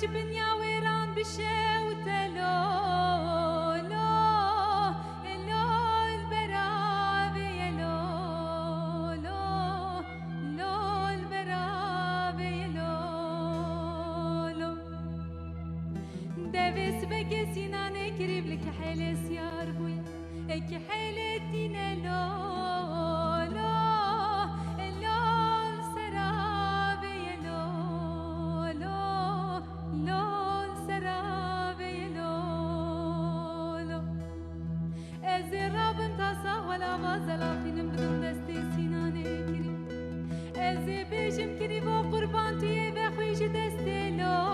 درج بنیا ویران بشه و تلو دبس بقسينا نكرب لك حيل سيار بوي اك حيل دينا لا سرابي لا سرابي لا از رب انتصا ولا بازلا فينم بدون دستي سينا نكرب از بيجم كريب وقربان تيه بخويش دستي لا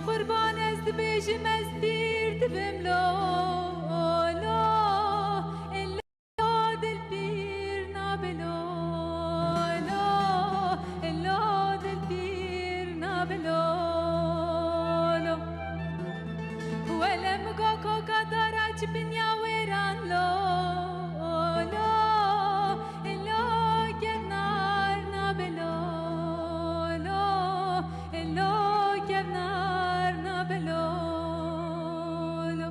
قربان از بيجم از دير دبم لا الا دل بير نابلا الا دل بير نابلا ولا مقاكو قدرج بنيا ويران لا الا جنار نابلا الا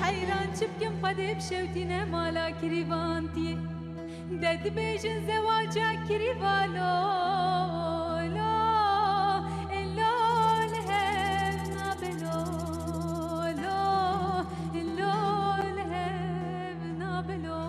حيران شبكم قدب شوتنا مالا كريفانتي دد بيجن زواجا كريفالا لا إلا لهبنا بلا لا إلا لهبنا بلا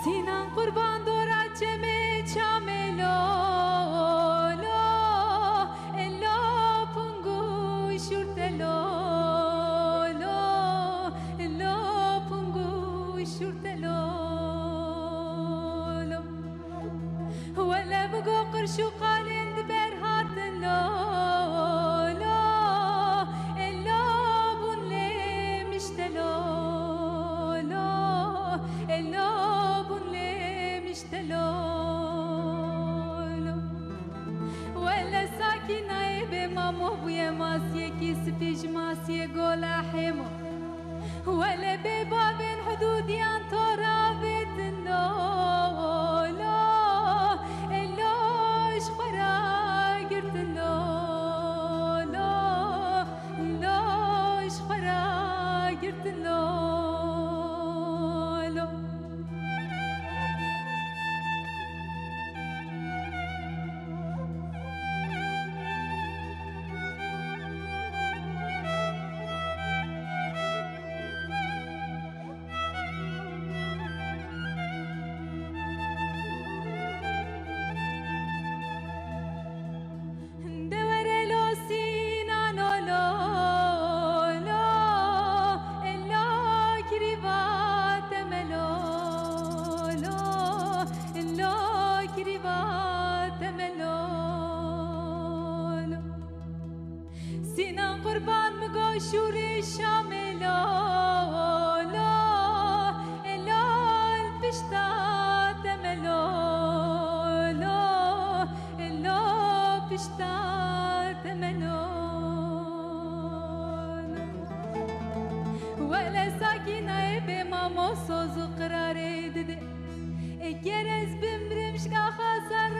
سینم قربان دورا جمع چاملا الا پنگو شورتلا الا پنگو شورتلا ولا بقو قرشو قالند برهاتن لا الا بون لي مشتلا الا ولا ساكنة بمامو بويا ماسية كيس فيج ماسية قولا حمو ولا ببابين حدودي عن ترابط لا إلاش خراقرت لاش خراقرت سینم قربان مگو شوری شاملا الا البشتا تملا الا بشتا تملا ولا ساكنة بمامو سوز قرار دده اگر از بمرمش که خسر